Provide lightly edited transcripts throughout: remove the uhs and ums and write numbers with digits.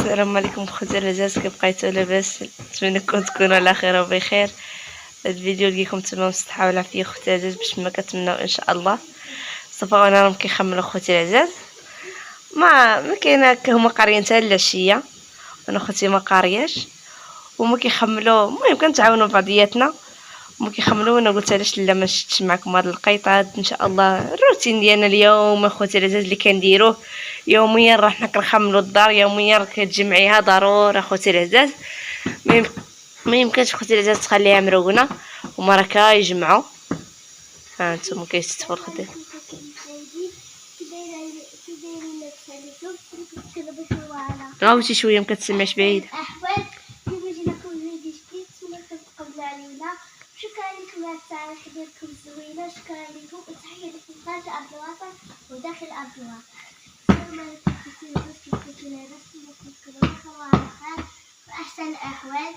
السلام عليكم خوتي العزاز، كيف بقيتوا لاباس؟ نتمنىكم تكونوا على خير وبخير. هاد الفيديو لقيكم تمام بالصحه والعافيه خوتي العزاز، باش ما كتمناو ان شاء الله. صافا وانا راهم كيخملوا خوتي العزاز، ما كاين هكا، هما قاريين حتى العشيه وانا خوتي ما قارياش، هما كيخملوا. المهم كنتعاونوا بعضياتنا، هما كيخملوا وانا قلت علاش لا ما نشدش معكم هاد القيطات ان شاء الله. الروتين ديالنا اليوم اخوتي العزاز اللي كنديروه يوميا، راه حنا كنخملوا الدار يوميا، كتجمعيها ضروري اخوتي العزاز. ما يمكنش اخوتي العزاز تخليها مرونة، هما راه كيجمعوا. ها انتم كيستفوا الخدام. غاوتي شويه ما كتسمعش بعيد. شكرا لكم على التعليق ديالكم الزوينه، شكرا لكم وتحيه لكم خارج ارض الوطن وداخل ارض الوطن. السلام عليكم خوتي العزاز، كيف كنتو تكونوا بخير وعلى خير واحسن الاحوال.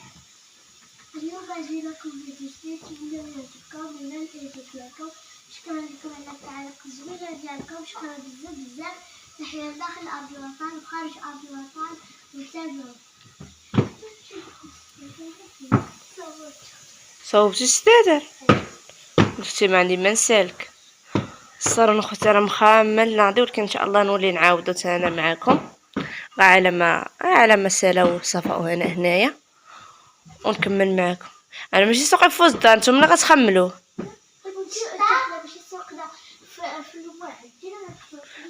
اليوم غنجي لكم فيديو جديد، نتمنى يعجبكم وينال يعجب لكم. شكرا لكم على التعليق الزوينه ديالكم، شكرا بزاف. تحيه داخل ارض الوطن وخارج ارض الوطن، وتابعوا. صوبتي ستادر قلتي ما عندي ما نسالك. الصراحه اخوتي راه مخامل ناضي، ولكن ان شاء الله نولي نعاودو انا معاكم على ما سالاو صفاو هنايا ونكمل معاكم. انا ماشي سوق في الدار، نتوما اللي غتخملوه.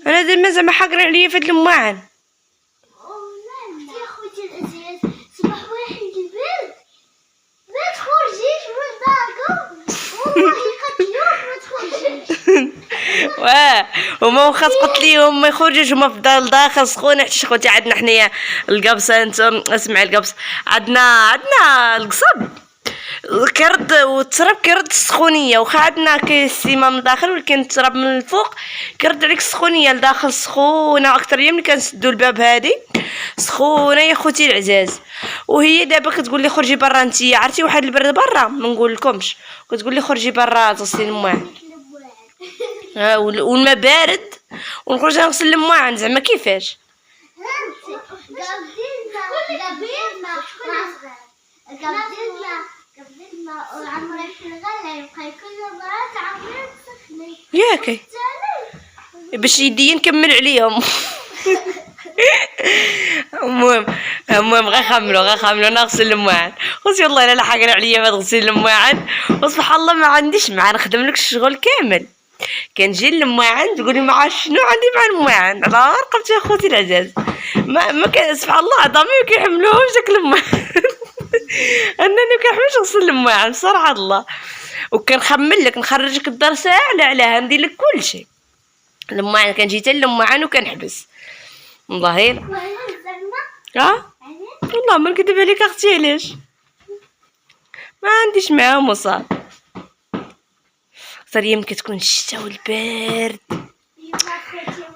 انا ديما زعما حاقرين عليا في هاد المواعن. واه هما واخا قلت ليهم ما يخرجوش، هما في الدار الداخل سخونه. حتى خوتي عندنا حنايا القبصه، انتم اسمع القبص، عندنا القصب كرد والتراب كيرد السخونيه، واخا عندنا كيسيما من الداخل ولكن التراب من الفوق كيرد عليك السخونيه لداخل. سخونه اكثر يوم ملي كنسدوا الباب هادي سخونه يا خوتي العزاز. وهي دابا كتقول لي خرجي برا، نتيا عرفتي واحد البرد برا ما نقول لكمش، كتقول لي خرجي برا تغسلي المواعن. والماء بارد ونخرج نغسل المواعن، زعما كيفاش؟ ياكي باش يدي نكمل عليهم. المهم غنخملوا نغسل المواعن. خوتي والله الا حاقر عليا ما تغسل المواعن، وسبحان الله ما عنديش مع نخدم لك الشغل كامل. كنجي للمواعن تقولي ما شنو عندي مع المواعن، على رقبتي يا خوتي العزاز. ما كان سبحان الله عظامي ما كيحملوهمش داك المواعن. انني كنحملش نغسل المواعن بصراحه الله. وكنخمل لك نخرج لك الدار ساعه على ندير لك كلشي. المواعن كنجي حتى للمواعن وكنحبس والله الا. والله ما نكذب عليك اختي، علاش ما عنديش معاهم وصال. اكثر ايام كتكون الشتا والبرد.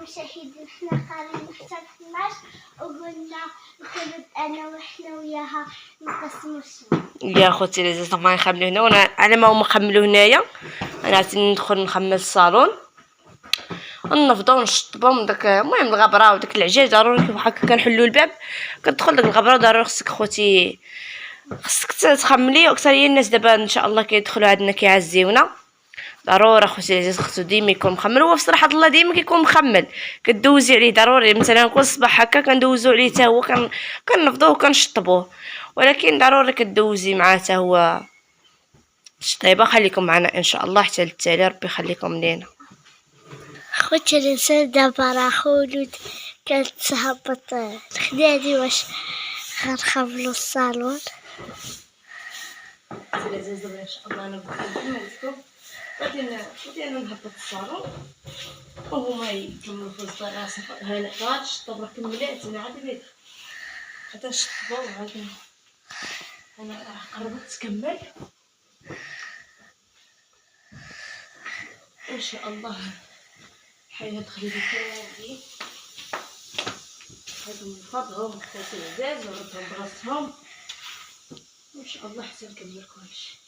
مشاهدين حنا قارين حتى 12 وقلنا نخرج انا وحنا وياها نقسموا الشغل. يا خوتي العزاز ما نخملوا هنا، وانا على ما هما خملوا هنايا انا عرفت ندخل نخمل الصالون ونفضوا ونشطبوا داك. المهم الغبره وداك العجاج ضروري كيف هكا كنحلوا الباب كتدخل داك الغبره ضروري. خصك خوتي خصك تخملي. واكثر هي الناس دابا ان شاء الله كيدخلوا عندنا كيعزيونا ضروري خوتي العزاز خصو ديما يكون مخمل. هو بصراحه الله ديما كيكون مخمل، كدوزي عليه ضروري. مثلا كل صباح هكا كندوزو عليه حتى هو، كنفضوه وكنشطبوه، ولكن ضروري كدوزي معاه حتى هو الشطيبه. خليكم معنا ان شاء الله حتى للتالي، ربي يخليكم لينا. خوتي الانسان دابا راه خولود كتهبط الخدادي واش غنخملو الصالون. العزاز دابا ان شاء الله انا نكملكم غادي نهبط الصالون وهما يكملوا في الصاله. هنا غادي الشطب راه كملات، انا عاد بيت حتى نشطبوا غادي انا قربت تكمل ان شاء الله. حياه تخليدي كاملين هادو نفضهم خوتي العزاز ونردهم براسهم ان شاء الله حتى نكمل كلشي.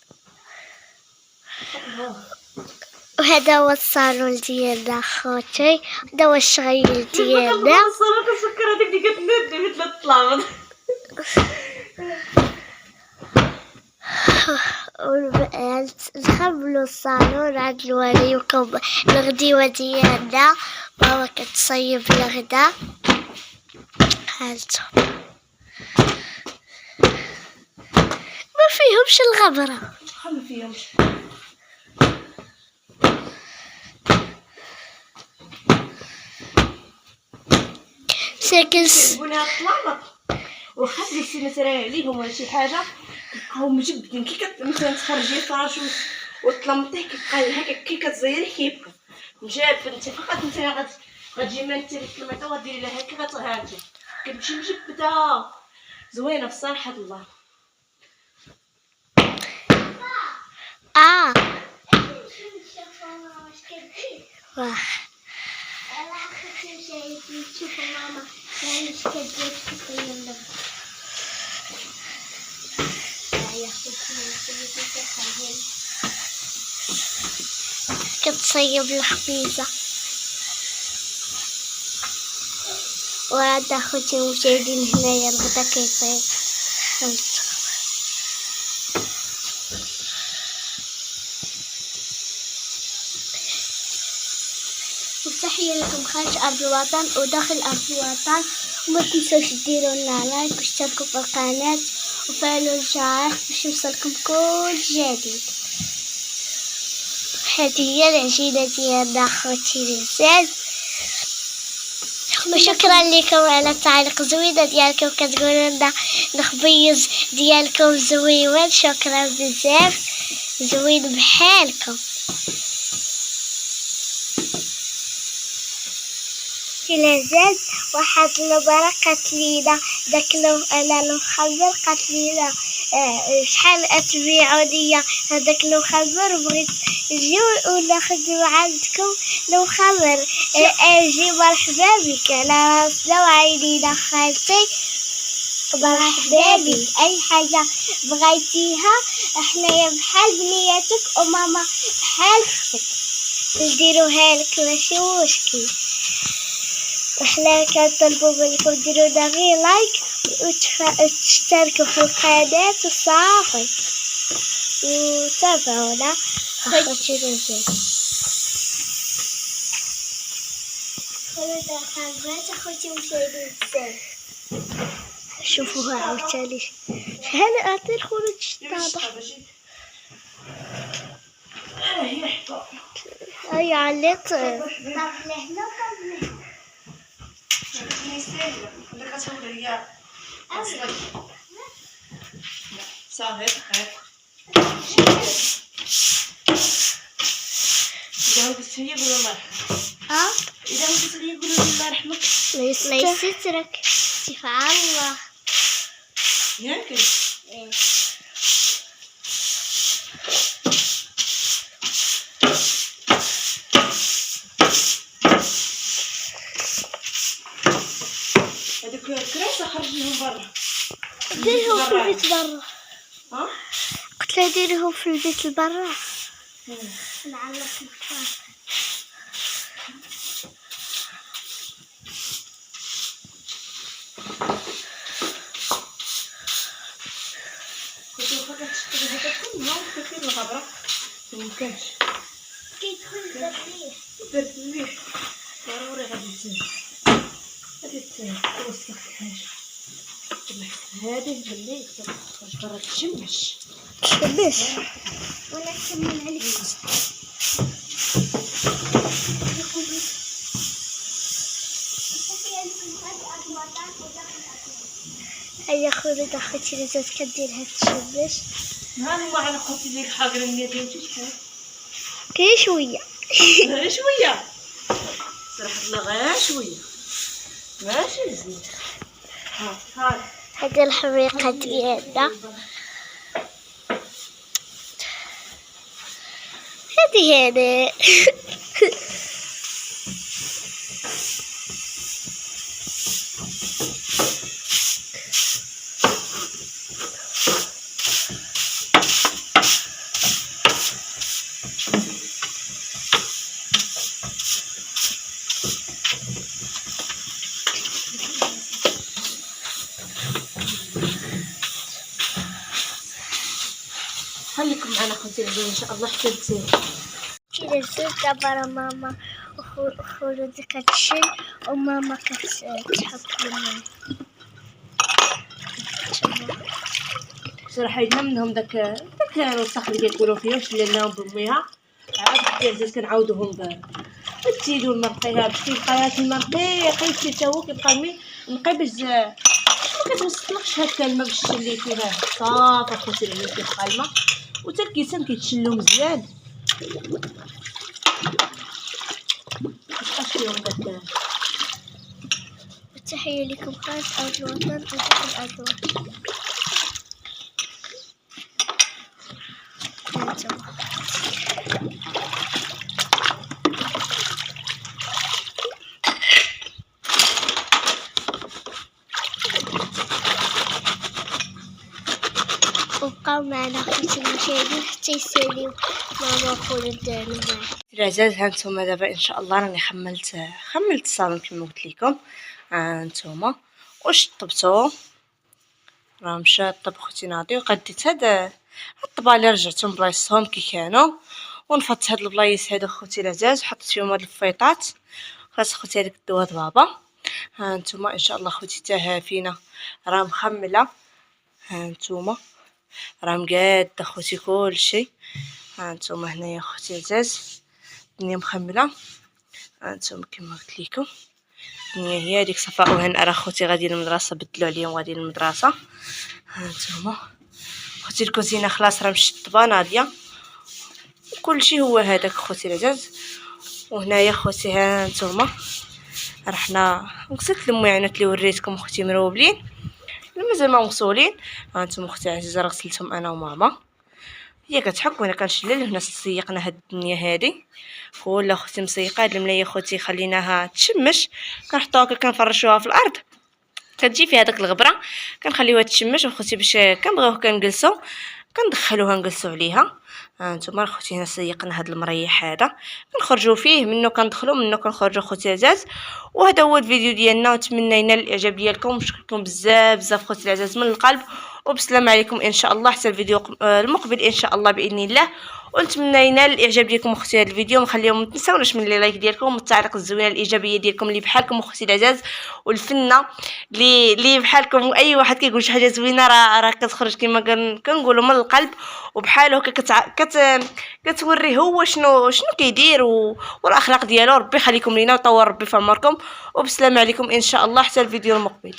وهذا هو الصالون ديالنا خوتي، هذا هو الشغيل ديالنا. الصالون كنفكر هذيك اللي كتندي مثل الطلامط. نخملو الصالون عاد نوريوكم الغديوة ديالنا. ماما كتصيب الغدا، هانتو ما فيهمش الغبرة. ما فيهمش. ساكن كيعجبوني هاد الطلامط واخا تجلسي مثلا عليهم ولا شي حاجه كيبقاو مجبدين كي مثلا تخرجي الفراش وتلمطيه كيبقى هكا كي كتزيريه كيبقى مجاب. انت فقط مثلا غتجي مانتي ديك الطلميطه وغديري لها هكا غتهانتي كتمشي مجبده زوينه بصراحه الله. واه انا اخذت شيء نشوف ماما يعني ايش كدير تقيم له. يا اختي كتصيب الخبيزه. وهذا خوتي مشاهدين هنايا الغدا كيطيب. وتحية لكم خارج أرض الوطن وداخل أرض الوطن. وما تنسوش ديروا لنا لايك واشتركوا في القناة وفعلوا الجرس باش يوصلكم كل جديد. هذه هي العجينة ديالنا خوتي العزاز. وشكرا لكم على التعليق زوينة ديالكم كتقولوا لنا الخبيز ديالكم زويون. شكرا بزاف زوين بحالكم. العزاز واحد المرة قالت لينا داك انا المخمر قالت لينا شحال تبيعوا ليا هذاك المخمر بغيت نجي وناخذ عندكم المخمر. اجي مرحبا بك على راسنا وعينينا خالتي. مرحبا بك اي حاجه بغيتيها احنايا بحال بنياتك وماما بحال اختك نديروها لك ماشي مشكل. احنا كنطلبوا منكم ديروا لنا غير لايك وتشتركوا في القناة وصافي وتابعونا اخوتي العزاز. هذا خرجت اخوتي مشاهدين بزاف. شوفوها عاوتاني شحال عطي الخروج الطابع. هاي عليت لهنا صافي إذا قلت لي قولوا الله يرحمك. إذا قلت لي قولوا الله يرحمك. الله يسترك سبحان الله. ياك هذوك الكراسة خرجيهم برا. ديريهم في البيت برا. قلت لها ديريهم في البيت برا. نعلق الكراسة. كنت فقط تشتري هذا كله وكثير الغبرة ممكنش كيدخل الريح. الريح ضروري غادي توسخ الحاجة. هذه بالليل تخرج برا تشمش ولا تكمل عليك. هيا خذي اختي العزاز كديرها تشمش. ها ما على قلت لك حاضر اليدين شحال كاين شويه غير شويه صراحه الله غير شويه ماشي زين. ها هذه الحريقه ديالنا. هذه خليكم معنا خوتي العزاز ان شاء الله حتى تزيد. كذا زرت برا ماما وخولتي كتشي وماما كتحط لنا صراحه حيدنا منهم داك الوسخ اللي كيقولوا فيه وشللناهم بميها. عاد خوتي العزاز كنعاودوهم بالتيد والمرقيه باش كيبقى هاد المرقي قيتي حتى هو كيبقى نقي باش ما كتوصلكش هكا الماء باش تشلي فيها صافي خوتي العزاز كيبقى الماء وتا الكيسان كيتشلو مزيان مابقاش فيهم داك. تحية لكم خالص أرض الوطن وداخل أرض الوطن. وبقاو معنا خوتي المشاهدين حتى يساليو ماما وخولد معايا. العزاز هانتوما دابا ان شاء الله راني خملت الصالون كما قلت لكم. هانتوما وشطبتو راه مشى الطب خوتي ناضي وقديت هاد الطبال اللي رجعتهم بلايصهم كي كانوا ونفضت هاد البلايص هادو خوتي العزاز وحطيت فيهم هاد الفيطات. خلاص خوتي هذيك الدوات بابا. هانتوما ان شاء الله خوتي حتى هافينا راه مخمله. هانتوما راه مقاده خوتي كلشي. هانتوما هنايا خوتي العزاز الدنيا مخمله. هانتوما كما قلت لكم الدنيا هي ديك صفاء وهنا راه خوتي غادي للمدرسه بدلوا عليهم غادي للمدرسه. هانتوما خوتي الكوزينه خلاص راه مشطبه ناضيه كلشي هو هذاك خوتي العزاز. وهنايا خوتي هانتوما رحنا غسلت المعينات اللي وريتكم خوتي مروبلين مازال ما مغسولين. هانتوما خوتي العزيزه راه غسلتهم انا وماما هي كتحك وانا كنشلل. هنا سيقنا هاد الدنيا هادي ولا خوتي مسيقه هاد الملايه خوتي خليناها تشمش كنحطوها كنفرشوها في الارض كتجي فيها داك الغبره كنخليوها تشمش وخوتي باش كنبغيوه كنجلسو كندخلوها نجلسو عليها. هانتوما خوتي هنا سيقنا هاد المريح هذا كنخرجوا فيه منه كندخلوا منه كنخرجوا خوتي العزاز. وهذا هو الفيديو ديالنا ونتمنى ينال الاعجاب ديالكم ونشكركم بزاف خوتي العزاز من القلب وبسلام عليكم ان شاء الله حتى الفيديو المقبل ان شاء الله باذن الله. ونتمنى ينال الاعجاب ديالكم اختي هذا الفيديو مخليهم ما تنساوناش من لي لايك ديالكم والتعليق الزوينه الايجابيه ديالكم اللي بحالكم اختي العزاز والفنه اللي بحالكم واي واحد كيقول شي حاجه زوينه راه كتخرج كما كنقولوا من القلب وبحال هكا كتوري هو شنو كيدير والاخلاق ديالو. ربي يخليكم لينا وطور ربي في عمركم وبسلام عليكم ان شاء الله حتى الفيديو المقبل.